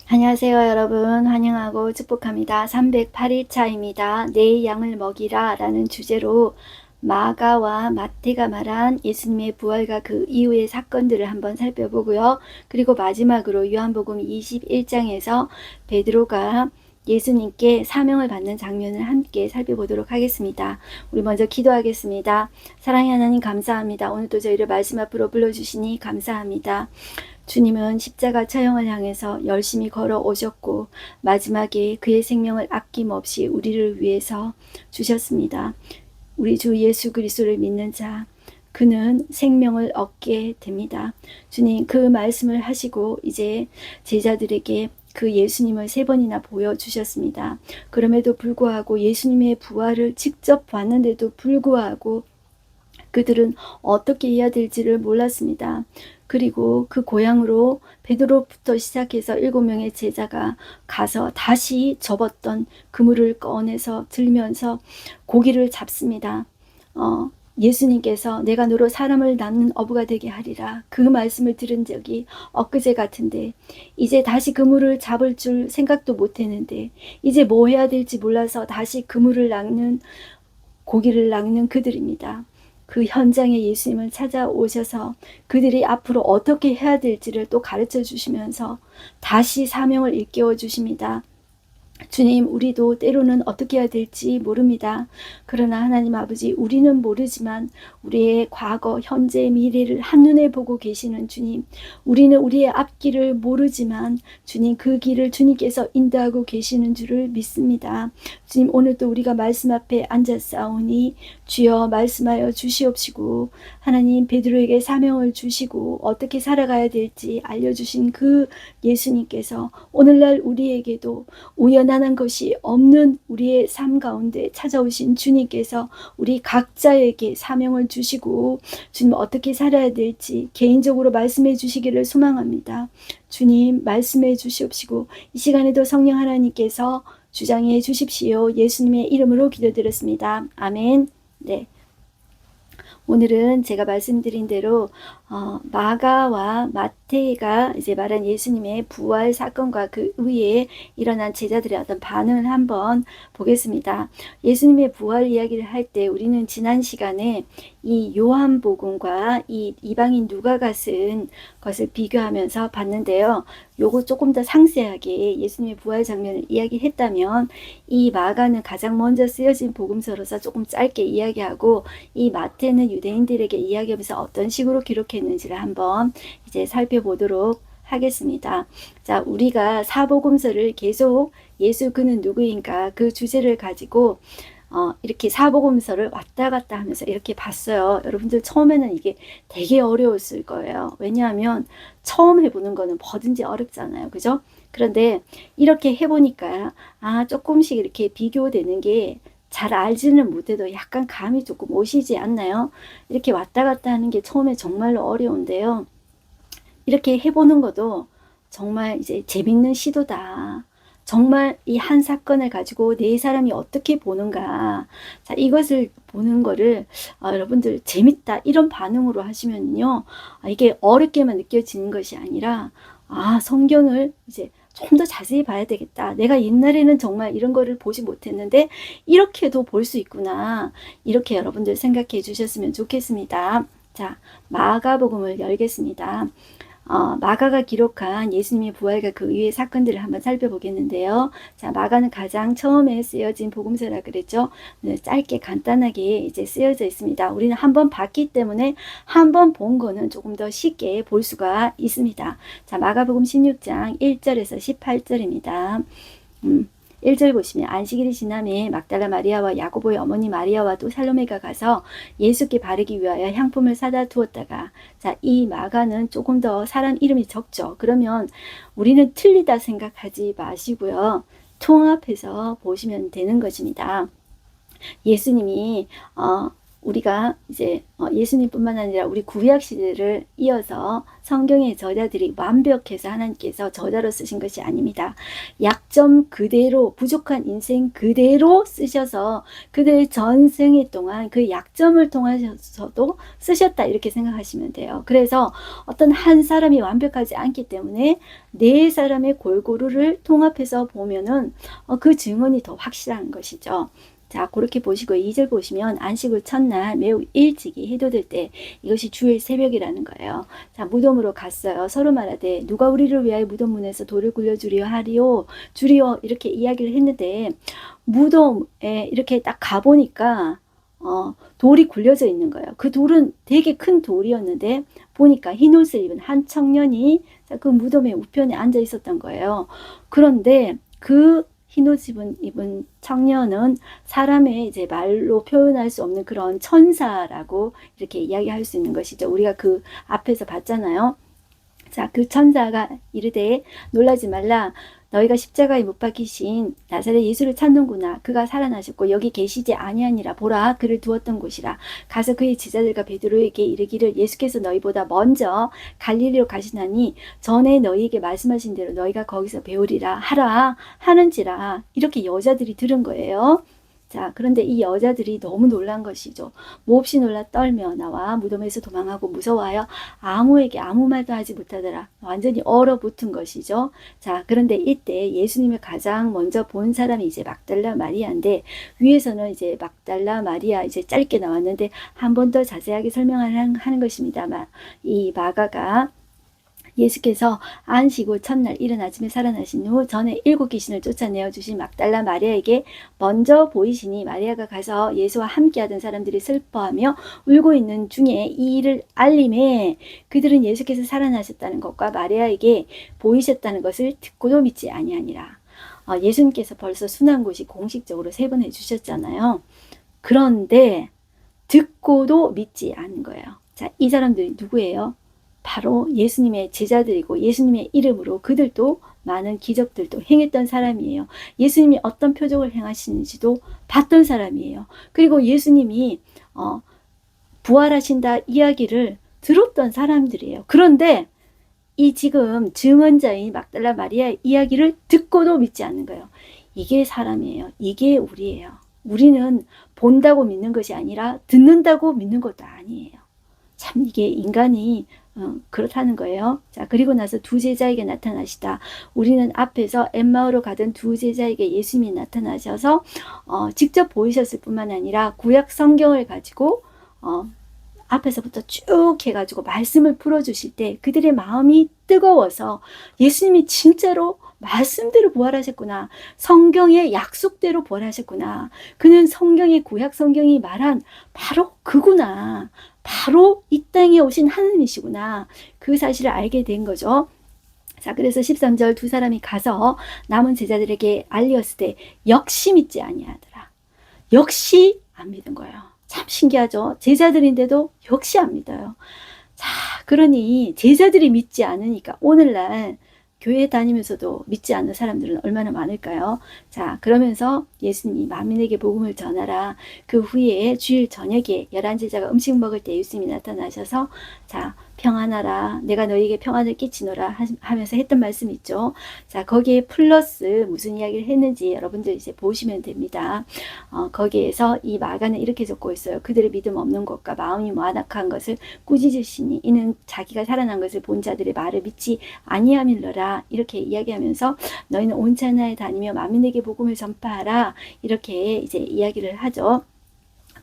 안녕하세요, 여러분. 환영하고 축복합니다. 308일차입니다. 내 양을 먹이라 라는 주제로 마가와 마태가 말한 예수님의 부활과 그 이후의 사건들을 한번 살펴보고요. 그리고 마지막으로 요한복음 21장에서 베드로가 예수님께 사명을 받는 장면을 함께 살펴보도록 하겠습니다. 우리 먼저 기도하겠습니다. 사랑의 하나님 감사합니다. 오늘도 저희를 말씀 앞으로 불러주시니 감사합니다. 주님은 십자가 처형을 향해서 열심히 걸어오셨고 마지막에 그의 생명을 아낌없이 우리를 위해서 주셨습니다. 우리 주 예수 그리스도를 믿는 자, 그는 생명을 얻게 됩니다. 주님, 그 말씀을 하시고 이제 제자들에게 그 예수님을 3번이나 보여주셨습니다. 그럼에도 불구하고 예수님의 부활을 직접 봤는데도 불구하고 그들은 어떻게 해야 될지를 몰랐습니다. 그리고 그 고향으로 베드로부터 시작해서 7명의 제자가 가서 다시 접었던 그물을 꺼내서 들면서 고기를 잡습니다. 예수님께서 내가 너로 사람을 낳는 어부가 되게 하리라, 그 말씀을 들은 적이 엊그제 같은데 이제 다시 그물을 잡을 줄 생각도 못했는데 이제 뭐 해야 될지 몰라서 다시 그물을 낚는, 고기를 낚는 그들입니다. 그 현장에 예수님을 찾아오셔서 그들이 앞으로 어떻게 해야 될지를 또 가르쳐 주시면서 다시 사명을 일깨워 주십니다. 주님, 우리도 때로는 어떻게 해야 될지 모릅니다. 그러나 하나님 아버지, 우리는 모르지만 우리의 과거, 현재, 미래를 한눈에 보고 계시는 주님, 우리는 우리의 앞길을 모르지만 주님, 그 길을 주님께서 인도하고 계시는 줄을 믿습니다. 주님, 오늘도 우리가 말씀 앞에 앉았사오니 주여 말씀하여 주시옵시고, 하나님 베드로에게 사명을 주시고 어떻게 살아가야 될지 알려주신 그 예수님께서 오늘날 우리에게도 우연한 것이 없는 우리의 삶 가운데 찾아오신 주님께서 우리 각자에게 사명을 주시고 주님 어떻게 살아야 될지 개인적으로 말씀해 주시기를 소망합니다. 주님 말씀해 주시옵시고 이 시간에도 성령 하나님께서 주장해 주십시오. 예수님의 이름으로 기도드렸습니다. 아멘. 네. 오늘은 제가 말씀드린 대로 마가와 마태가 이제 말한 예수님의 부활 사건과 그 이후에 일어난 제자들의 어떤 반응을 한번 보겠습니다. 예수님의 부활 이야기를 할 때 우리는 지난 시간에 이 요한복음과 이 이방인 누가가 쓴 것을 비교하면서 봤는데요. 요거 조금 더 상세하게 예수님의 부활 장면을 이야기했다면 이 마가는 가장 먼저 쓰여진 복음서로서 조금 짧게 이야기하고 이 마태는 유대인들에게 이야기하면서 어떤 식으로 기록했는지를 한번 이제 살펴보도록 하겠습니다. 자, 우리가 사복음서를 계속 예수 그는 누구인가 그 주제를 가지고 이렇게 사복음서를 왔다 갔다 하면서 이렇게 봤어요. 여러분들 처음에는 이게 되게 어려웠을 거예요. 왜냐하면 처음 해보는 거는 뭐든지 어렵잖아요. 그죠? 그런데 이렇게 해보니까 조금씩 이렇게 비교되는 게 잘 알지는 못해도 약간 감이 조금 오시지 않나요? 이렇게 왔다 갔다 하는 게 처음에 정말로 어려운데요. 이렇게 해보는 것도 정말 이제 재밌는 시도다. 정말 이 한 사건을 가지고 네 사람이 어떻게 보는가. 자, 이것을 보는 거를 여러분들 재밌다 이런 반응으로 하시면요. 이게 어렵게만 느껴지는 것이 아니라 성경을 이제 좀 더 자세히 봐야 되겠다. 내가 옛날에는 정말 이런 거를 보지 못했는데 이렇게도 볼 수 있구나. 이렇게 여러분들 생각해 주셨으면 좋겠습니다. 자, 마가복음을 열겠습니다. 마가가 기록한 예수님의 부활과 그 이후의 사건들을 한번 살펴보겠는데요. 자, 마가는 가장 처음에 쓰여진 복음서라 그랬죠. 짧게 간단하게 이제 쓰여져 있습니다. 우리는 한번 봤기 때문에 한번 본 거는 조금 더 쉽게 볼 수가 있습니다. 자, 마가복음 16장 1절에서 18절입니다. 1절 보시면 안식일이 지남에 막달라 마리아와 야고보의 어머니 마리아와 또 살로메가 가서 예수께 바르기 위하여 향품을 사다 두었다가, 자, 이 마가는 조금 더 사람 이름이 적죠. 그러면 우리는 틀리다 생각하지 마시고요. 통합해서 보시면 되는 것입니다. 예수님이 우리가 이제 예수님뿐만 아니라 우리 구약 시대를 이어서 성경의 저자들이 완벽해서 하나님께서 저자로 쓰신 것이 아닙니다. 약 약점 그대로, 부족한 인생 그대로 쓰셔서 그들의 전생에 동안 그 약점을 통하셔서도 쓰셨다, 이렇게 생각하시면 돼요. 그래서 어떤 한 사람이 완벽하지 않기 때문에 네 사람의 골고루를 통합해서 보면은 그 증언이 더 확실한 것이죠. 자, 그렇게 보시고 2절 보시면 안식일 첫날 매우 일찍이 해도 될 때, 이것이 주일 새벽이라는 거예요. 자, 무덤으로 갔어요. 서로 말하되 누가 우리를 위하여 무덤 문에서 돌을 굴려주리요 하리요 주리요, 이렇게 이야기를 했는데, 무덤에 이렇게 딱 가보니까 돌이 굴려져 있는 거예요. 그 돌은 되게 큰 돌이었는데 보니까 흰 옷을 입은 한 청년이 그 무덤의 우편에 앉아 있었던 거예요. 그런데 그 흰옷 입은 청년은 사람의 이제 말로 표현할 수 없는 그런 천사라고 이렇게 이야기할 수 있는 것이죠. 우리가 그 앞에서 봤잖아요. 자, 그 천사가 이르되 놀라지 말라. 너희가 십자가에 못 박히신 나사렛 예수를 찾는구나. 그가 살아나셨고 여기 계시지 아니하니라. 보라, 그를 두었던 곳이라. 가서 그의 제자들과 베드로에게 이르기를 예수께서 너희보다 먼저 갈릴리로 가시나니 전에 너희에게 말씀하신 대로 너희가 거기서 배우리라 하라 하는지라. 이렇게 여자들이 들은 거예요. 자, 그런데 이 여자들이 너무 놀란 것이죠. 몹시 놀라 떨며 나와 무덤에서 도망하고 무서워하여 아무에게 아무 말도 하지 못하더라. 완전히 얼어붙은 것이죠. 자, 그런데 이때 예수님을 가장 먼저 본 사람이 이제 막달라 마리아인데, 위에서는 이제 막달라 마리아 이제 짧게 나왔는데 한 번 더 자세하게 설명하는 것입니다만, 이 마가가 예수께서 안식일 첫날 이른 아침에 살아나신 후 전에 7 귀신을 쫓아내어 주신 막달라 마리아에게 먼저 보이시니, 마리아가 가서 예수와 함께하던 사람들이 슬퍼하며 울고 있는 중에 이 일을 알림에 그들은 예수께서 살아나셨다는 것과 마리아에게 보이셨다는 것을 듣고도 믿지 아니하니라. 예수님께서 벌써 순환고시 공식적으로 3번 해주셨잖아요. 그런데 듣고도 믿지 않은 거예요. 자, 이 사람들이 누구예요? 바로 예수님의 제자들이고 예수님의 이름으로 그들도 많은 기적들도 행했던 사람이에요. 예수님이 어떤 표적을 행하시는지도 봤던 사람이에요. 그리고 예수님이 부활하신다 이야기를 들었던 사람들이에요. 그런데 이 지금 증언자인 막달라 마리아의 이야기를 듣고도 믿지 않는 거예요. 이게 사람이에요. 이게 우리예요. 우리는 본다고 믿는 것이 아니라 듣는다고 믿는 것도 아니에요. 참 이게 인간이 그렇다는 거예요. 자, 그리고 나서 2 제자에게 나타나시다. 우리는 앞에서 엠마오로 가던 2 제자에게 예수님이 나타나셔서 직접 보이셨을 뿐만 아니라 구약 성경을 가지고 앞에서부터 쭉 해가지고 말씀을 풀어주실 때 그들의 마음이 뜨거워서 예수님이 진짜로 말씀대로 부활하셨구나. 성경의 약속대로 부활하셨구나. 그는 성경의 구약 성경이 말한 바로 그구나. 바로 이 땅에 오신 하느님이시구나. 그 사실을 알게 된 거죠. 자, 그래서 13절 두 사람이 가서 남은 제자들에게 알렸을 때 역시 믿지 아니하더라. 역시 안 믿은 거예요. 참 신기하죠. 제자들인데도 역시 안 믿어요. 자, 그러니 제자들이 믿지 않으니까 오늘날 교회 다니면서도 믿지 않는 사람들은 얼마나 많을까요? 자, 그러면서 예수님이 만민에게 복음을 전하라. 그 후에 주일 저녁에 11제자가 음식 먹을 때 예수님이 나타나셔서 자, 평안하라. 내가 너희에게 평안을 끼치노라 하면서 했던 말씀 있죠. 자, 거기에 플러스 무슨 이야기를 했는지 여러분들 이제 보시면 됩니다. 거기에서 이 마가는 이렇게 적고 있어요. 그들의 믿음 없는 것과 마음이 완악한 것을 꾸짖으시니 이는 자기가 살아난 것을 본 자들의 말을 믿지 아니함일러라. 이렇게 이야기하면서 너희는 온 천하에 다니며 만민에게 복음을 전파하라. 이렇게 이제 이야기를 하죠.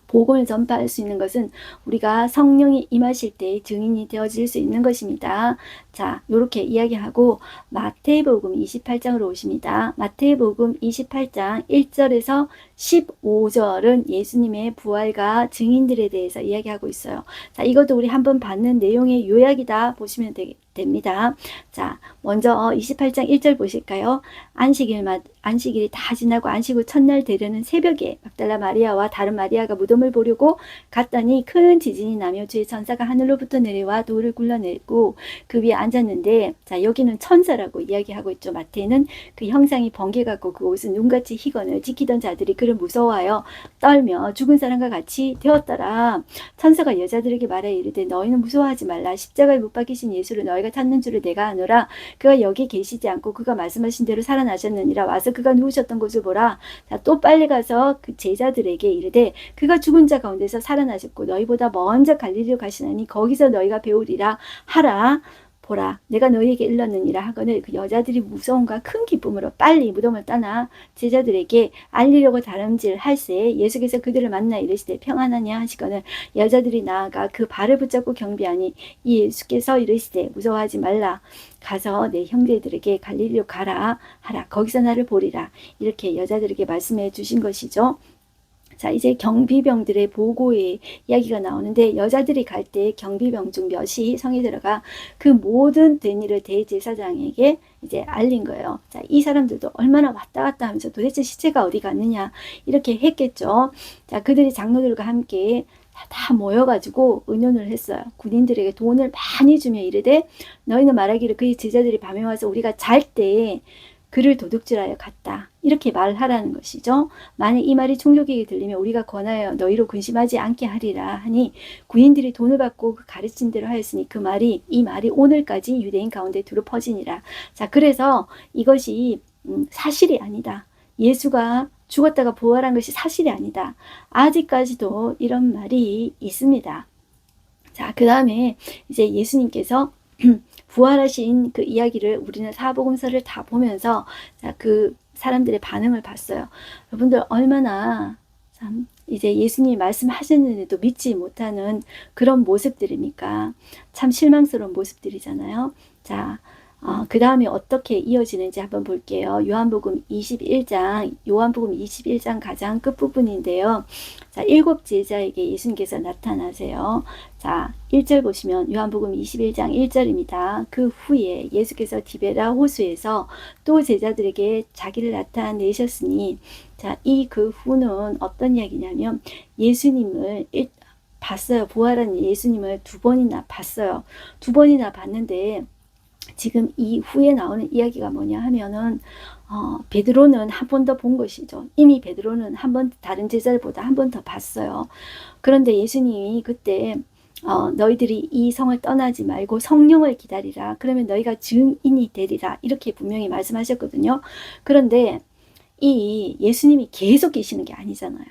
복음을 전파할 수 있는 것은 우리가 성령이 임하실 때 증인이 되어질 수 있는 것입니다. 자, 이렇게 이야기하고 마태복음 28장으로 오십니다. 마태복음 28장 1절에서 15절은 예수님의 부활과 증인들에 대해서 이야기하고 있어요. 자, 이것도 우리 한번 봤는 내용의 요약이다 보시면 됩니다. 자, 먼저 28장 1절 보실까요? 안식일이 다 지나고 안식일 첫날 되려는 새벽에 막달라 마리아와 다른 마리아가 무덤을 보려고 갔더니 큰 지진이 나며 주의 천사가 하늘로부터 내려와 돌을 굴러내고 그 위에 앉았는데, 자, 여기는 천사라고 이야기하고 있죠. 마태는 그 형상이 번개 같고 그 옷은 눈같이 희건을 지키던 자들이 그를 무서워하여 떨며 죽은 사람과 같이 되었더라. 천사가 여자들에게 말하여 이르되 너희는 무서워하지 말라. 십자가에 못 박히신 예수를 너희가 자가 찾는 줄을 내가 아노라. 그가 여기 계시지 않고 그가 말씀하신 대로 살아나셨느니라. 와서 그가 누우셨던 곳을 보라. 자, 또 빨리 가서 그 제자들에게 이르되 그가 죽은 자 가운데서 살아나셨고 너희보다 먼저 갈릴리로 가시나니 거기서 너희가 배우리라 하라. 보라, 내가 너희에게 일렀느니라 하거늘 그 여자들이 무서움과 큰 기쁨으로 빨리 무덤을 떠나 제자들에게 알리려고 다름질 할새 예수께서 그들을 만나 이르시되 평안하냐 하시거늘 여자들이 나아가 그 발을 붙잡고 경배하니 이 예수께서 이르시되 무서워하지 말라. 가서 내 형제들에게 갈릴리로 가라 하라. 거기서 나를 보리라. 이렇게 여자들에게 말씀해 주신 것이죠. 자, 이제 경비병들의 보고의 이야기가 나오는데 여자들이 갈 때 경비병 중 몇이 성에 들어가 그 모든 된 일을 대제사장에게 이제 알린 거예요. 자, 이 사람들도 얼마나 왔다 갔다 하면서 도대체 시체가 어디 갔느냐 이렇게 했겠죠. 자, 그들이 장로들과 함께 다 모여가지고 의논을 했어요. 군인들에게 돈을 많이 주며 이르되 너희는 말하기를 그의 제자들이 밤에 와서 우리가 잘 때 그를 도둑질하여 갔다. 이렇게 말하라는 것이죠. 만약 이 말이 총독에게 들리면 우리가 권하여 너희로 근심하지 않게 하리라 하니 군인들이 돈을 받고 그 가르친 대로 하였으니 이 말이 오늘까지 유대인 가운데 두루 퍼지니라. 자, 그래서 이것이 사실이 아니다. 예수가 죽었다가 부활한 것이 사실이 아니다. 아직까지도 이런 말이 있습니다. 자, 그 다음에 이제 예수님께서 부활하신 그 이야기를 우리는 사복음서를 다 보면서 그 사람들의 반응을 봤어요. 여러분들 얼마나 참 이제 예수님이 말씀하셨는데도 믿지 못하는 그런 모습들입니까? 참 실망스러운 모습들이잖아요. 자, 그 다음에 어떻게 이어지는지 한번 볼게요. 요한복음 21장 가장 끝부분인데요. 자, 7 제자에게 예수님께서 나타나세요. 자, 1절 보시면 요한복음 21장 1절입니다. 그 후에 예수께서 디베라 호수에서 또 제자들에게 자기를 나타내셨으니, 자, 이 그 후는 어떤 이야기냐면 예수님을 봤어요. 부활한 예수님을 2번이나 봤어요. 2번이나 봤는데 지금 이 후에 나오는 이야기가 뭐냐 하면은 베드로는 한 번 더 본 것이죠. 이미 베드로는 다른 제자들보다 한 번 더 봤어요. 그런데 예수님이 그때 너희들이 이 성을 떠나지 말고 성령을 기다리라. 그러면 너희가 증인이 되리라. 이렇게 분명히 말씀하셨거든요. 그런데 이 예수님이 계속 계시는 게 아니잖아요.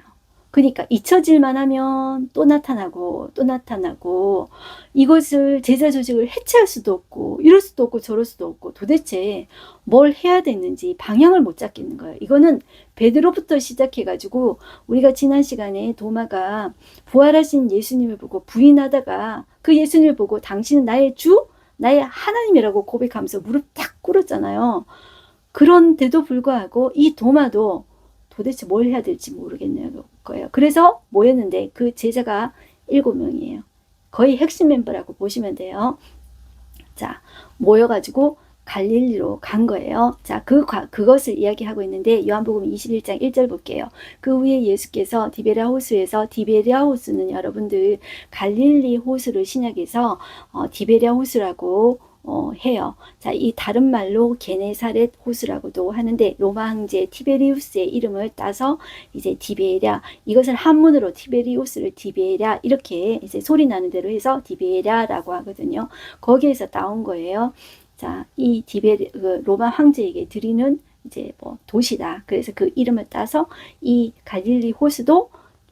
그러니까 잊혀질만 하면 또 나타나고 또 나타나고 이것을 제자 조직을 해체할 수도 없고 이럴 수도 없고 저럴 수도 없고 도대체 뭘 해야 되는지 방향을 못 잡겠는 거예요. 이거는 베드로부터 시작해가지고 우리가 지난 시간에 도마가 부활하신 예수님을 보고 부인하다가 그 예수님을 보고 당신은 나의 주, 나의 하나님이라고 고백하면서 무릎 탁 꿇었잖아요. 그런데도 불구하고 이 도마도 도대체 뭘 해야 될지 모르겠는 거예요. 그래서 모였는데 그 제자가 7명이에요. 거의 핵심 멤버라고 보시면 돼요. 자, 모여가지고 갈릴리로 간 거예요. 자, 그것을 이야기하고 있는데 요한복음 21장 1절 볼게요. 그 후에 예수께서 디베랴 호수에서, 디베랴 호수는 여러분들 갈릴리 호수를 신약에서 디베랴 호수라고 해요. 자, 이 다른 말로 게네사렛 호수라고도 하는데 로마 황제 티베리우스의 이름을 따서 이제 디베랴, 이것을 한문으로 티베리우스를 디베랴 이렇게 이제 소리 나는 대로 해서 디베랴라고 하거든요. 거기에서 따온 거예요. 자, 이 로마 황제에게 드리는 이제 도시다. 그래서 그 이름을 따서 이 갈릴리 호수도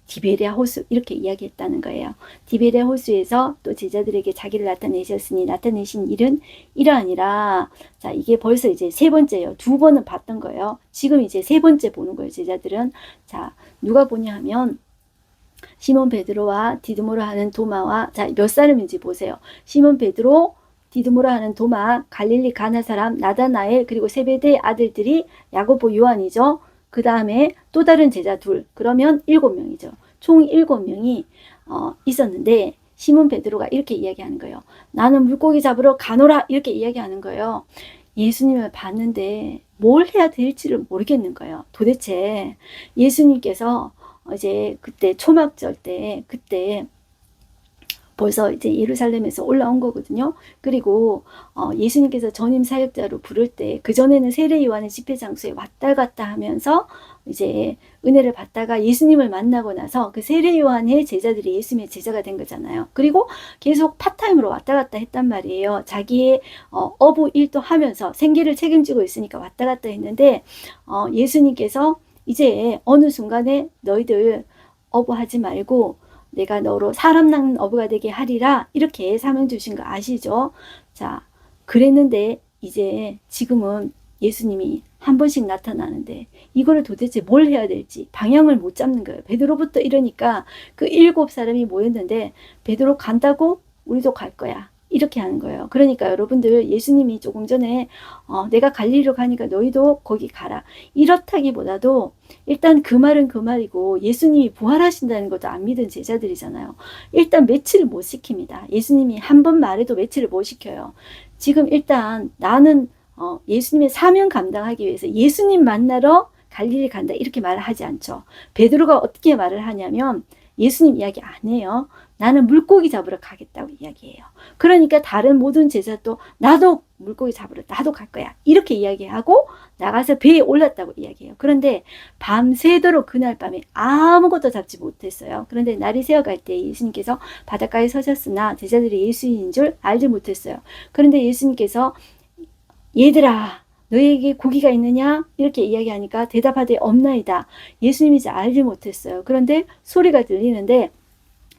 디베랴 호수 이렇게 이야기했다는 거예요. 디베랴 호수에서 또 제자들에게 자기를 나타내셨으니 나타내신 일은 이러하니라. 자, 이게 벌써 이제 3번째예요. 2번은 봤던 거예요. 지금 이제 3번째 보는 거예요. 제자들은. 자, 누가 보냐 하면 시몬 베드로와 디드모라 하는 도마와, 자, 몇 사람인지 보세요. 시몬 베드로, 디드모라 하는 도마, 갈릴리 가나 사람 나다나엘, 그리고 세베대의 아들들이 야고보 요한이죠. 그 다음에 또 다른 제자 2, 그러면 7명이죠. 총 7명이 있었는데 시몬 베드로가 이렇게 이야기하는 거예요. 나는 물고기 잡으러 가노라 이렇게 이야기하는 거예요. 예수님을 봤는데 뭘 해야 될지를 모르겠는 거예요. 도대체 예수님께서 이제 그때 초막절 때 그때 벌써 이제 예루살렘에서 올라온 거거든요. 그리고 예수님께서 전임 사역자로 부를 때 그전에는 세례 요한의 집회 장소에 왔다 갔다 하면서 이제 은혜를 받다가 예수님을 만나고 나서 그 세례 요한의 제자들이 예수님의 제자가 된 거잖아요. 그리고 계속 파타임으로 왔다 갔다 했단 말이에요. 자기의 어부 일도 하면서 생계를 책임지고 있으니까 왔다 갔다 했는데 예수님께서 이제 어느 순간에 너희들 어부하지 말고 내가 너로 사람 낳는 어부가 되게 하리라 이렇게 사명 주신 거 아시죠? 자, 그랬는데 이제 지금은 예수님이 한 번씩 나타나는데 이거를 도대체 뭘 해야 될지 방향을 못 잡는 거예요. 베드로부터 이러니까 그 7사람이 모였는데 베드로 간다고? 우리도 갈 거야. 이렇게 하는 거예요. 그러니까 여러분들 예수님이 조금 전에 내가 갈릴리로 가니까 너희도 거기 가라. 이렇다기보다도 일단 그 말은 그 말이고 예수님이 부활하신다는 것도 안 믿은 제자들이잖아요. 일단 매치를 못 시킵니다. 예수님이 한 번 말해도 매치를 못 시켜요. 지금 일단 나는 예수님의 사명 감당하기 위해서 예수님 만나러 갈릴리 간다 이렇게 말을 하지 않죠. 베드로가 어떻게 말을 하냐면 예수님 이야기 안 해요. 나는 물고기 잡으러 가겠다고 이야기해요. 그러니까 다른 모든 제자도 나도 물고기 잡으러 나도 갈 거야. 이렇게 이야기하고 나가서 배에 올랐다고 이야기해요. 그런데 밤새도록 그날 밤에 아무것도 잡지 못했어요. 그런데 날이 새어갈 때 예수님께서 바닷가에 서셨으나 제자들이 예수님인 줄 알지 못했어요. 그런데 예수님께서 얘들아 너희에게 고기가 있느냐? 이렇게 이야기하니까 대답하되 없나이다. 예수님이 이제 알지 못했어요. 그런데 소리가 들리는데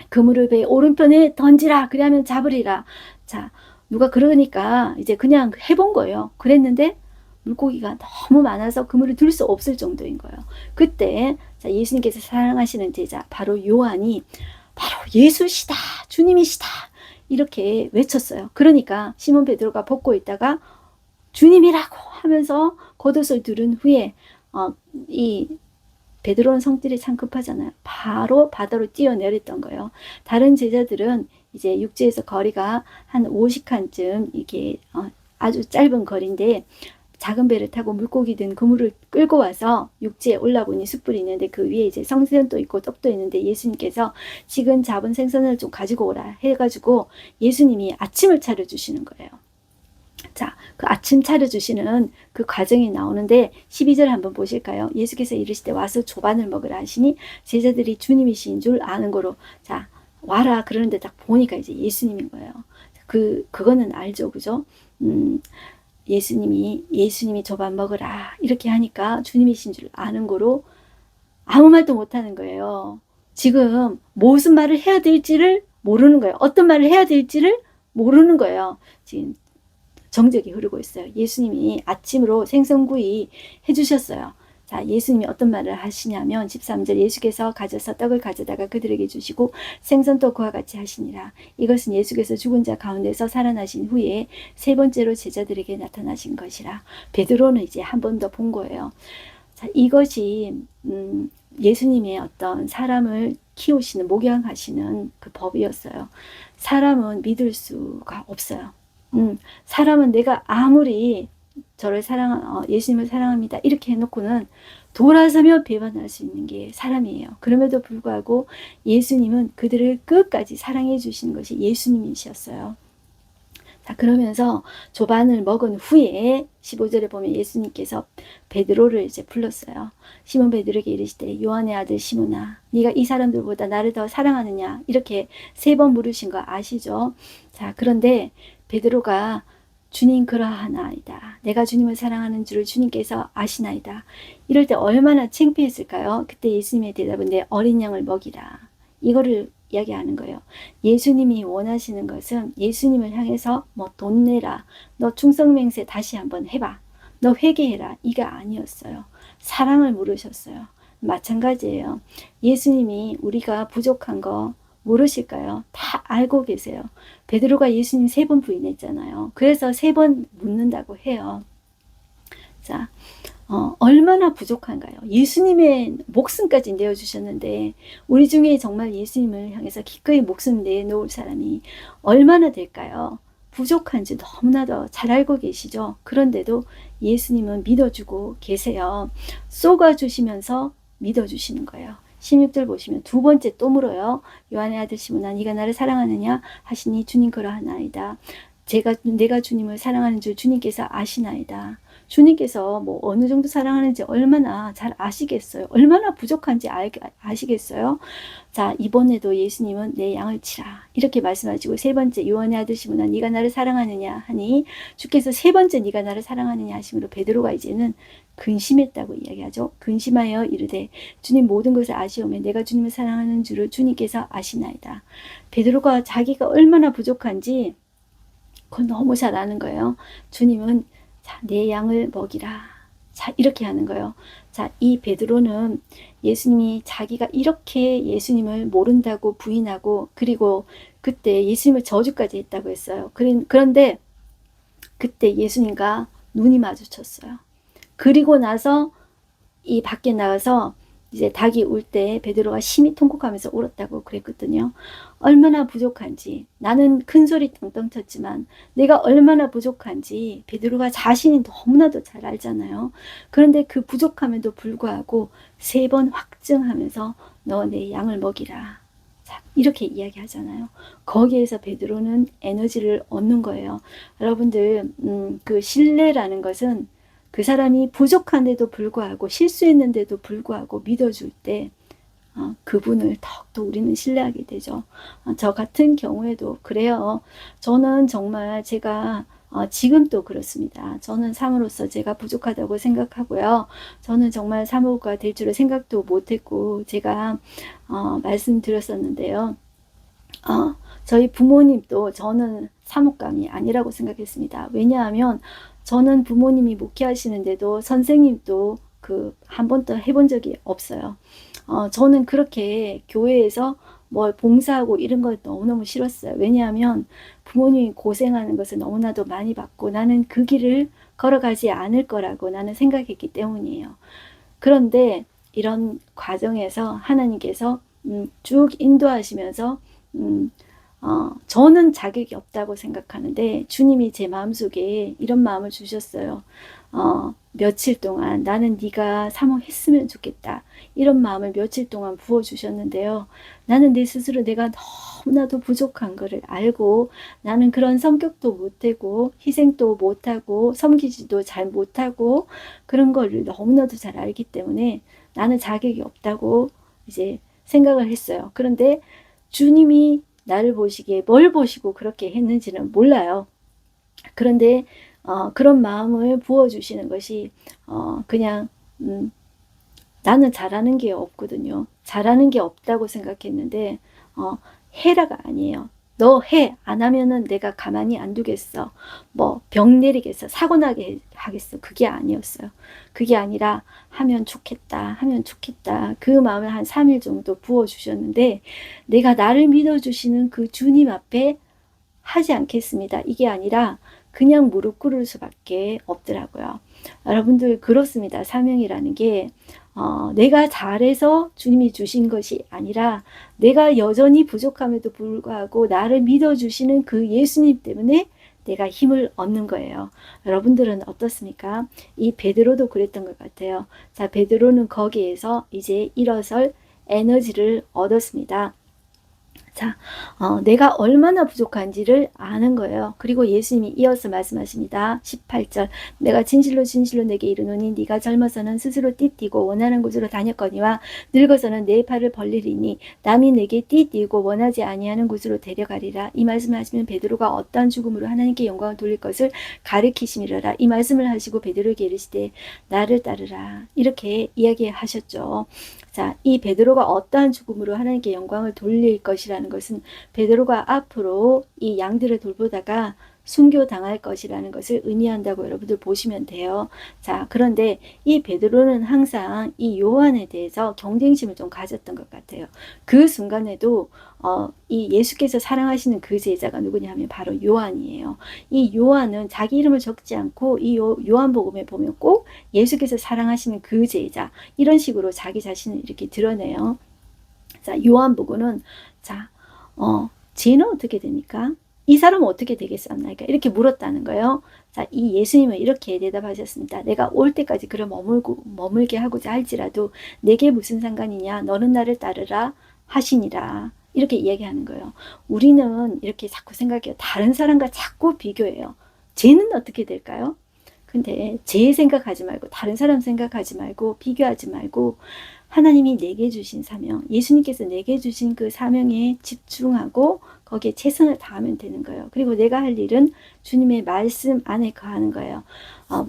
그물을 배 오른편에 던지라. 그래야면 잡으리라. 자, 누가 그러니까 이제 그냥 해본 거예요. 그랬는데 물고기가 너무 많아서 그물을 들 수 없을 정도인 거예요. 그때 자, 예수님께서 사랑하시는 제자 바로 요한이 바로 예수시다. 주님이시다. 이렇게 외쳤어요. 그러니까 시몬 베드로가 벗고 있다가 주님이라고 하면서 겉옷을 두른 후에 이 베드로는 성질이 참 급하잖아요. 바로 바다로 뛰어내렸던 거예요. 다른 제자들은 이제 육지에서 거리가 한 50칸쯤 이게 아주 짧은 거리인데 작은 배를 타고 물고기 든 그물을 끌고 와서 육지에 올라보니 숯불이 있는데 그 위에 이제 생선도 있고 떡도 있는데 예수님께서 지금 잡은 생선을 좀 가지고 오라 해가지고 예수님이 아침을 차려주시는 거예요. 자, 그 아침 차려주시는 그 과정이 나오는데 12절 한번 보실까요? 예수께서 이르시되 와서 조반을 먹으라 하시니 제자들이 주님이신 줄 아는 거로 자 와라 그러는데 딱 보니까 이제 예수님인 거예요. 그거는 알죠, 그죠? 예수님이 조반 먹으라 이렇게 하니까 주님이신 줄 아는 거로 아무 말도 못하는 거예요. 지금 무슨 말을 해야 될지를 모르는 거예요. 어떤 말을 해야 될지를 모르는 거예요. 지금 정적이 흐르고 있어요. 예수님이 아침으로 생선구이 해주셨어요. 자, 예수님이 어떤 말을 하시냐면 13절 예수께서 가져서 떡을 가져다가 그들에게 주시고 생선도 그와 같이 하시니라. 이것은 예수께서 죽은 자 가운데서 살아나신 후에 세 번째로 제자들에게 나타나신 것이라. 베드로는 이제 한 번 더 본 거예요. 자, 이것이 예수님의 어떤 사람을 키우시는 목양하시는 그 법이었어요. 사람은 믿을 수가 없어요. 사람은 내가 아무리 저를 예수님을 사랑합니다 이렇게 해놓고는 돌아서며 배반할 수 있는 게 사람이에요. 그럼에도 불구하고 예수님은 그들을 끝까지 사랑해 주시는 것이 예수님이셨어요. 자, 그러면서 조반을 먹은 후에 15절에 보면 예수님께서 베드로를 이제 불렀어요. 시몬 베드로에게 이르시되 요한의 아들 시몬아 네가 이 사람들보다 나를 더 사랑하느냐 이렇게 3번 물으신 거 아시죠? 자, 그런데 베드로가 주님 그러하나이다. 내가 주님을 사랑하는 줄을 주님께서 아시나이다. 이럴 때 얼마나 창피했을까요? 그때 예수님의 대답은 내 어린 양을 먹이라. 이거를 이야기하는 거예요. 예수님이 원하시는 것은 예수님을 향해서 뭐 돈 내라. 너 충성맹세 다시 한번 해봐. 너 회개해라. 이가 아니었어요. 사랑을 물으셨어요. 마찬가지예요. 예수님이 우리가 부족한 거 모르실까요? 다 알고 계세요. 베드로가 예수님 3번 부인했잖아요. 그래서 3번 묻는다고 해요. 자, 얼마나 부족한가요? 예수님의 목숨까지 내어주셨는데 우리 중에 정말 예수님을 향해서 기꺼이 목숨 내놓을 사람이 얼마나 될까요? 부족한지 너무나도 잘 알고 계시죠? 그런데도 예수님은 믿어주고 계세요. 쏘아주시면서 믿어주시는 거예요. 16절 보시면 두 번째 또 물어요. 요한의 아들 시몬아 네가 나를 사랑하느냐 하시니 주님 그러하나이다. 내가 주님을 사랑하는 줄 주님께서 아시나이다. 주님께서 뭐 어느 정도 사랑하는지 얼마나 잘 아시겠어요? 얼마나 부족한지 아시겠어요? 자, 이번에도 예수님은 내 양을 치라 이렇게 말씀하시고, 세 번째 요한의 아들 시몬아 네가 나를 사랑하느냐 하니 주께서 세 번째 네가 나를 사랑하느냐 하심으로 베드로가 이제는 근심했다고 이야기하죠. 근심하여 이르되 주님 모든 것을 아시오매 내가 주님을 사랑하는 줄을 주님께서 아시나이다. 베드로가 자기가 얼마나 부족한지 그건 너무 잘 아는 거예요. 주님은 자, 내 양을 먹이라. 자, 이렇게 하는 거예요. 자, 이 베드로는 예수님이 자기가 이렇게 예수님을 모른다고 부인하고, 그리고 그때 예수님을 저주까지 했다고 했어요. 그런데 그때 예수님과 눈이 마주쳤어요. 그리고 나서 이 밖에 나가서 이제 닭이 울 때 베드로가 심히 통곡하면서 울었다고 그랬거든요. 얼마나 부족한지, 나는 큰 소리 떵떵 쳤지만 내가 얼마나 부족한지 베드로가 자신이 너무나도 잘 알잖아요. 그런데 그 부족함에도 불구하고 세 번 확증하면서 너 내 양을 먹이라. 자, 이렇게 이야기하잖아요. 거기에서 베드로는 에너지를 얻는 거예요. 여러분들, 그 신뢰라는 것은 그 사람이 부족한데도 불구하고 실수했는데도 불구하고 믿어줄 때 그분을 더욱더 우리는 신뢰하게 되죠. 저 같은 경우에도 그래요. 저는 정말 제가 지금도 그렇습니다. 저는 사모로서 제가 부족하다고 생각하고요. 저는 정말 사모가 될 줄을 생각도 못했고, 제가 말씀드렸었는데요. 저희 부모님도 저는 사목감이 아니라고 생각했습니다. 왜냐하면 저는 부모님이 목회하시는데도 선생님도 한 번도 해본 적이 없어요. 저는 그렇게 교회에서 뭘 봉사하고 이런 거 너무너무 싫었어요. 왜냐하면 부모님이 고생하는 것을 너무나도 많이 봤고 나는 그 길을 걸어가지 않을 거라고 나는 생각했기 때문이에요. 그런데 이런 과정에서 하나님께서 쭉 인도하시면서 저는 자격이 없다고 생각하는데 주님이 제 마음속에 이런 마음을 주셨어요. 며칠 동안 나는 네가 사모했으면 좋겠다. 이런 마음을 며칠 동안 부어주셨는데요. 나는 내 스스로 내가 너무나도 부족한 것을 알고 나는 그런 성격도 못하고 희생도 못하고 섬기지도 잘 못하고 그런 거를 너무나도 잘 알기 때문에 나는 자격이 없다고 이제 생각을 했어요. 그런데 주님이 나를 보시기에 뭘 보시고 그렇게 했는지는 몰라요. 그런데 그런 마음을 부어주시는 것이 그냥 나는 잘하는 게 없거든요. 잘하는 게 없다고 생각했는데 해라가 아니에요. 너 해. 안 하면은 내가 가만히 안 두겠어. 뭐 병 내리겠어. 사고 나게 하겠어. 그게 아니었어요. 그게 아니라 하면 좋겠다. 하면 좋겠다. 그 마음을 한 3일 정도 부어주셨는데 내가 나를 믿어주시는 그 주님 앞에 하지 않겠습니다. 이게 아니라 그냥 무릎 꿇을 수밖에 없더라고요. 여러분들 그렇습니다. 사명이라는 게 내가 잘해서 주님이 주신 것이 아니라 내가 여전히 부족함에도 불구하고 나를 믿어주시는 그 예수님 때문에 내가 힘을 얻는 거예요. 여러분들은 어떻습니까? 이 베드로도 그랬던 것 같아요. 자, 베드로는 거기에서 이제 일어설 에너지를 얻었습니다. 자, 내가 얼마나 부족한지를 아는 거예요. 그리고 예수님이 이어서 말씀하십니다. 18절 내가 진실로 진실로 내게 이르노니 네가 젊어서는 스스로 띠띠고 원하는 곳으로 다녔거니와 늙어서는 내 팔을 벌리리니 남이 내게 띠띠고 원하지 아니하는 곳으로 데려가리라. 이 말씀을 하시면 베드로가 어떠한 죽음으로 하나님께 영광을 돌릴 것을 가르치심이라라. 이 말씀을 하시고 베드로에게 이르시되 나를 따르라. 이렇게 이야기하셨죠. 자, 이 베드로가 어떠한 죽음으로 하나님께 영광을 돌릴 것이라는 것은 베드로가 앞으로 이 양들을 돌보다가 순교당할 것이라는 것을 의미한다고 여러분들 보시면 돼요. 자, 그런데 이 베드로는 항상 이 요한에 대해서 경쟁심을 좀 가졌던 것 같아요. 그 순간에도 이 예수께서 사랑하시는 그 제자가 누구냐 하면 바로 요한이에요. 이 요한은 자기 이름을 적지 않고 이 요한복음에 보면 꼭 예수께서 사랑하시는 그 제자 이런 식으로 자기 자신을 이렇게 드러내요. 자, 요한복음은 자, 쟤는 어떻게 됩니까? 이 사람은 어떻게 되겠습니까? 이렇게 물었다는 거예요. 자, 이 예수님은 이렇게 대답하셨습니다. 내가 올 때까지 그를 머물게 하고자 할지라도 내게 무슨 상관이냐? 너는 나를 따르라 하시니라. 이렇게 이야기하는 거예요. 우리는 이렇게 자꾸 생각해요. 다른 사람과 자꾸 비교해요. 쟤는 어떻게 될까요? 근데 제 생각하지 말고 다른 사람 생각하지 말고 비교하지 말고 하나님이 내게 주신 사명, 예수님께서 내게 주신 그 사명에 집중하고 거기에 최선을 다하면 되는 거예요. 그리고 내가 할 일은 주님의 말씀 안에 거하는 거예요.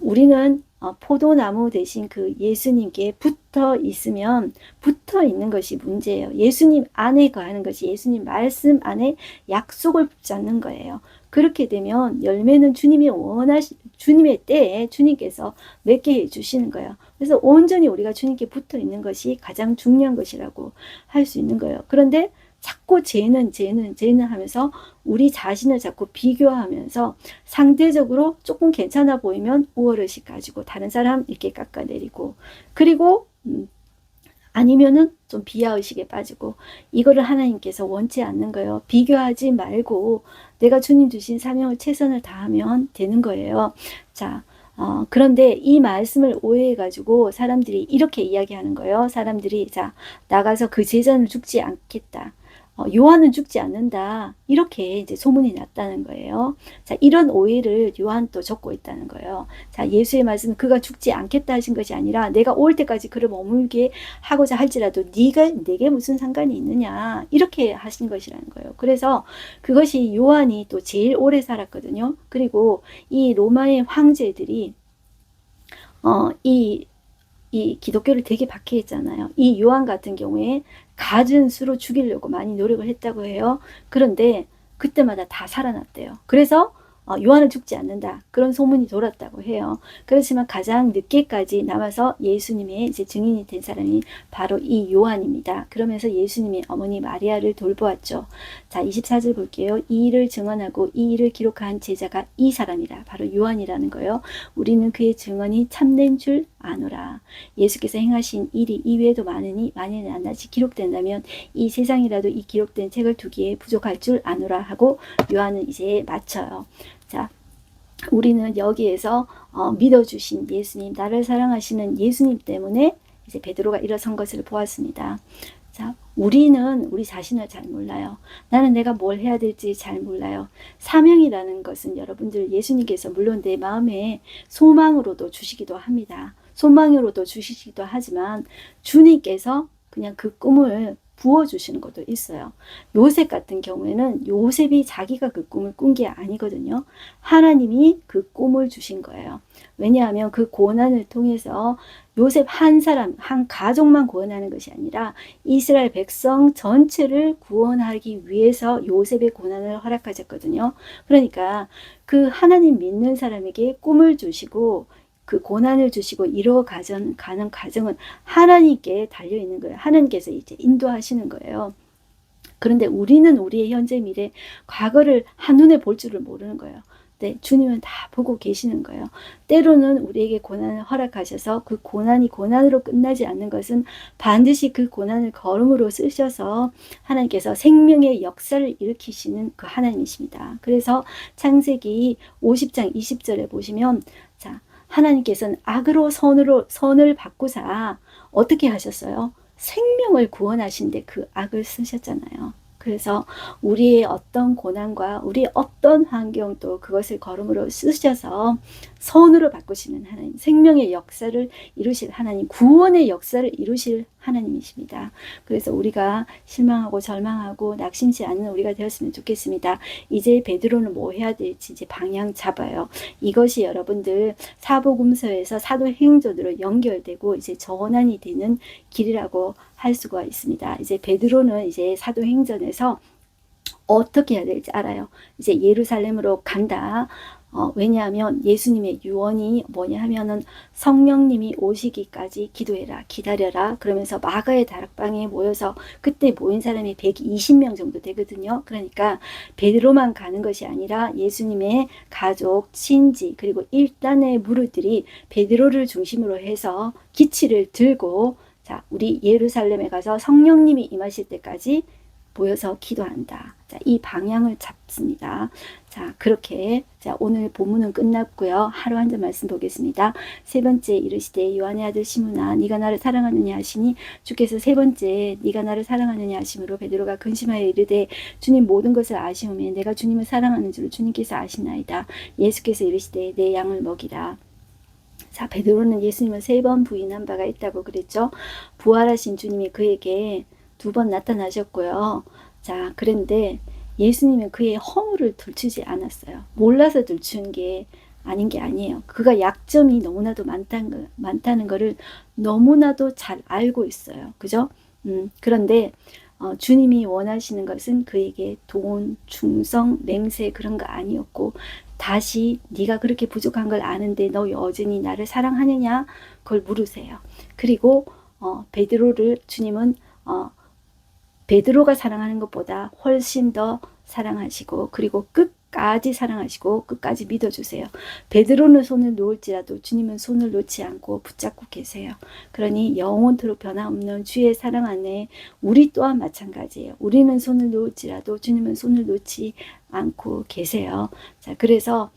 우리는 포도나무 대신 그 예수님께 붙어 있으면 붙어 있는 것이 문제예요. 예수님 안에 거하는 것이 예수님 말씀 안에 약속을 붙잡는 거예요. 그렇게 되면 열매는 주님의 때에 주님께서 맺게 해주시는 거예요. 그래서 온전히 우리가 주님께 붙어 있는 것이 가장 중요한 것이라고 할 수 있는 거예요. 그런데 자꾸 쟤는 하면서 우리 자신을 자꾸 비교하면서 상대적으로 조금 괜찮아 보이면 우월의식 가지고 다른 사람 이렇게 깎아내리고, 그리고 아니면은 좀 비하의식에 빠지고, 이거를 하나님께서 원치 않는 거예요. 비교하지 말고 내가 주님 주신 사명을 최선을 다하면 되는 거예요. 자, 그런데 이 말씀을 오해해가지고 사람들이 이렇게 이야기하는 거예요. 사람들이, 자, 나가서 그 제자는 죽지 않겠다. 요한은 죽지 않는다. 이렇게 이제 소문이 났다는 거예요. 자, 이런 오해를 요한 또 적고 있다는 거예요. 자, 예수의 말씀은 그가 죽지 않겠다 하신 것이 아니라 내가 올 때까지 그를 머물게 하고자 할지라도 내게 무슨 상관이 있느냐. 이렇게 하신 것이라는 거예요. 그래서 그것이 요한이 또 제일 오래 살았거든요. 그리고 이 로마의 황제들이 이 기독교를 되게 박해했잖아요. 이 요한 같은 경우에 갖은 수로 죽이려고 많이 노력을 했다고 해요. 그런데 그때마다 다 살아났대요. 그래서 요한은 죽지 않는다. 그런 소문이 돌았다고 해요. 그렇지만 가장 늦게까지 남아서 예수님의 이제 증인이 된 사람이 바로 이 요한입니다. 그러면서 예수님의 어머니 마리아를 돌보았죠. 자, 24절 볼게요. 이 일을 증언하고 이 일을 기록한 제자가 이 사람이라. 바로 요한이라는 거예요. 우리는 그의 증언이 참된 줄 아노라. 예수께서 행하신 일이 이외에도 많으니 만일 낱낱이 기록된다면 이 세상이라도 이 기록된 책을 두기에 부족할 줄 아노라 하고 요한은 이제 마쳐요. 자, 우리는 여기에서 믿어주신 예수님, 나를 사랑하시는 예수님 때문에 이제 베드로가 일어선 것을 보았습니다. 자, 우리는 우리 자신을 잘 몰라요. 나는 내가 뭘 해야 될지 잘 몰라요. 사명이라는 것은 여러분들 예수님께서 물론 내 마음에 소망으로도 주시기도 합니다. 소망으로도 주시기도 하지만 주님께서 그냥 그 꿈을 부어주시는 것도 있어요. 요셉 같은 경우에는 요셉이 자기가 그 꿈을 꾼 게 아니거든요. 하나님이 그 꿈을 주신 거예요. 왜냐하면 그 고난을 통해서 요셉 한 사람, 한 가족만 구원하는 것이 아니라 이스라엘 백성 전체를 구원하기 위해서 요셉의 고난을 허락하셨거든요. 그러니까 그 하나님 믿는 사람에게 꿈을 주시고 그 고난을 주시고 가는 과정은 하나님께 달려있는 거예요. 하나님께서 이제 인도하시는 거예요. 그런데 우리는 우리의 현재 미래 과거를 한눈에 볼 줄을 모르는 거예요. 네, 주님은 다 보고 계시는 거예요. 때로는 우리에게 고난을 허락하셔서 그 고난이 고난으로 끝나지 않는 것은 반드시 그 고난을 걸음으로 쓰셔서 하나님께서 생명의 역사를 일으키시는 그 하나님이십니다. 그래서 창세기 50장 20절에 보시면, 자, 하나님께서는 악으로 선을 바꾸사 어떻게 하셨어요? 생명을 구원하신데 그 악을 쓰셨잖아요. 그래서 우리의 어떤 고난과 우리의 어떤 환경도 그것을 걸음으로 쓰셔서 선으로 바꾸시는 하나님, 생명의 역사를 이루실 하나님, 구원의 역사를 이루실 하나님이십니다. 그래서 우리가 실망하고 절망하고 낙심치 않는 우리가 되었으면 좋겠습니다. 이제 베드로는 뭐 해야 될지 이제 방향 잡아요. 이것이 여러분들 사복음서에서 사도행전으로 연결되고 이제 전환이 되는 길이라고 할 수가 있습니다. 이제 베드로는 이제 사도행전에서 어떻게 해야 될지 알아요. 이제 예루살렘으로 간다. 왜냐하면 예수님의 유언이 뭐냐 하면은 성령님이 오시기까지 기도해라, 기다려라. 그러면서 마가의 다락방에 모여서 그때 모인 사람이 120명 정도 되거든요. 그러니까 베드로만 가는 것이 아니라 예수님의 가족, 친지, 그리고 일단의 무리들이 베드로를 중심으로 해서 기치를 들고, 자, 우리 예루살렘에 가서 성령님이 임하실 때까지 보여서 기도한다. 자, 이 방향을 잡습니다. 자, 그렇게 자, 오늘 본문은 끝났고요. 하루 한 절 말씀 보겠습니다. 세 번째 이르시되 요한의 아들 시므나 네가 나를 사랑하느냐 하시니 주께서 세 번째 네가 나를 사랑하느냐 하심으로 베드로가 근심하여 이르되 주님 모든 것을 아시오매 내가 주님을 사랑하는 줄 주님께서 아시나이다. 예수께서 이르시되 내 양을 먹이라. 자, 베드로는 예수님을 3번 부인한 바가 있다고 그랬죠. 부활하신 주님이 그에게 2번 나타나셨고요. 자, 그런데 예수님은 그의 허물을 들추지 않았어요. 몰라서 들춘 게 아닌 게 아니에요. 그가 약점이 너무나도 많다는 거를 너무나도 잘 알고 있어요. 그죠? 그런데 주님이 원하시는 것은 그에게 돈, 충성, 맹세 그런 거 아니었고 다시 네가 그렇게 부족한 걸 아는데 너 여전히 나를 사랑하느냐? 그걸 물으세요. 그리고 베드로를 주님은 베드로가 사랑하는 것보다 훨씬 더 사랑하시고 그리고 끝까지 사랑하시고 끝까지 믿어주세요. 베드로는 손을 놓을지라도 주님은 손을 놓지 않고 붙잡고 계세요. 그러니 영원토록 변함없는 주의 사랑 안에 우리 또한 마찬가지예요. 우리는 손을 놓을지라도 주님은 손을 놓지 않고 계세요. 자, 그래서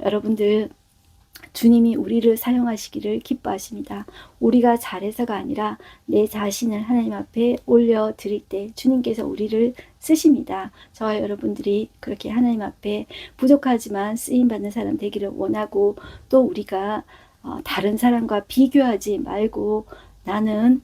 여러분들 주님이 우리를 사용하시기를 기뻐하십니다. 우리가 잘해서가 아니라 내 자신을 하나님 앞에 올려드릴 때 주님께서 우리를 쓰십니다. 저와 여러분들이 그렇게 하나님 앞에 부족하지만 쓰임받는 사람 되기를 원하고 또 우리가 다른 사람과 비교하지 말고 나는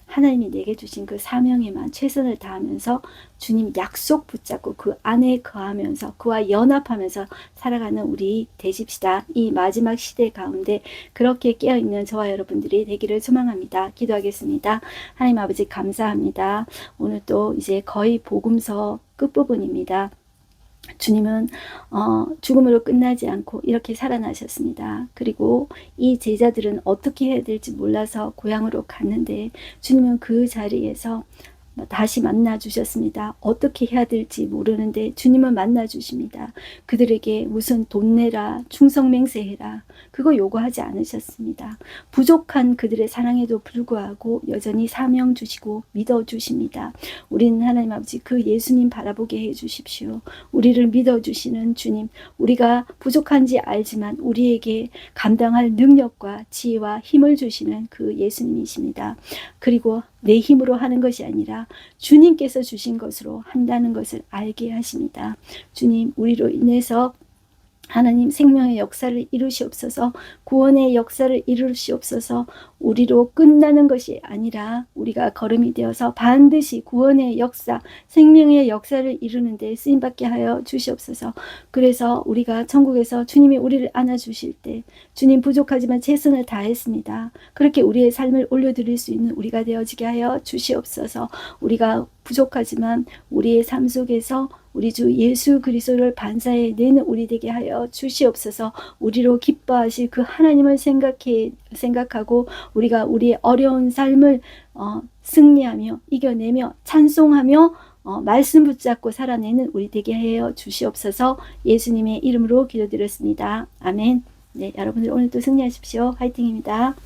하나님이 내게 주신 그 사명에만 최선을 다하면서 주님 약속 붙잡고 그 안에 거하면서 그와 연합하면서 살아가는 우리 되십시다. 이 마지막 시대 가운데 그렇게 깨어있는 저와 여러분들이 되기를 소망합니다. 기도하겠습니다. 하나님 아버지 감사합니다. 오늘 또 이제 거의 복음서 끝부분입니다. 주님은 죽음으로 끝나지 않고 이렇게 살아나셨습니다. 그리고 이 제자들은 어떻게 해야 될지 몰라서 고향으로 갔는데 주님은 그 자리에서 다시 만나 주셨습니다. 어떻게 해야 될지 모르는데 주님은 만나 주십니다. 그들에게 무슨 돈 내라, 충성맹세해라 그거 요구하지 않으셨습니다. 부족한 그들의 사랑에도 불구하고 여전히 사명 주시고 믿어 주십니다. 우리는 하나님 아버지 그 예수님 바라보게 해 주십시오. 우리를 믿어 주시는 주님, 우리가 부족한지 알지만 우리에게 감당할 능력과 지혜와 힘을 주시는 그 예수님이십니다. 그리고 내 힘으로 하는 것이 아니라 주님께서 주신 것으로 한다는 것을 알게 하십니다. 주님, 우리로 인해서 하나님 생명의 역사를 이루시옵소서. 구원의 역사를 이루시옵소서. 우리로 끝나는 것이 아니라 우리가 걸음이 되어서 반드시 구원의 역사, 생명의 역사를 이루는 데 쓰임받게 하여 주시옵소서. 그래서 우리가 천국에서 주님이 우리를 안아주실 때 주님 부족하지만 최선을 다했습니다. 그렇게 우리의 삶을 올려드릴 수 있는 우리가 되어지게 하여 주시옵소서. 우리가 부족하지만 우리의 삶 속에서 우리 주 예수 그리스도를 반사해 내는 우리 되게 하여 주시옵소서. 우리로 기뻐하실 그 하나님을 생각하고 우리가 우리의 어려운 삶을 승리하며 이겨내며 찬송하며 말씀 붙잡고 살아내는 우리 되게 하여 주시옵소서. 예수님의 이름으로 기도드렸습니다. 아멘. 네, 여러분들 오늘도 승리하십시오. 화이팅입니다.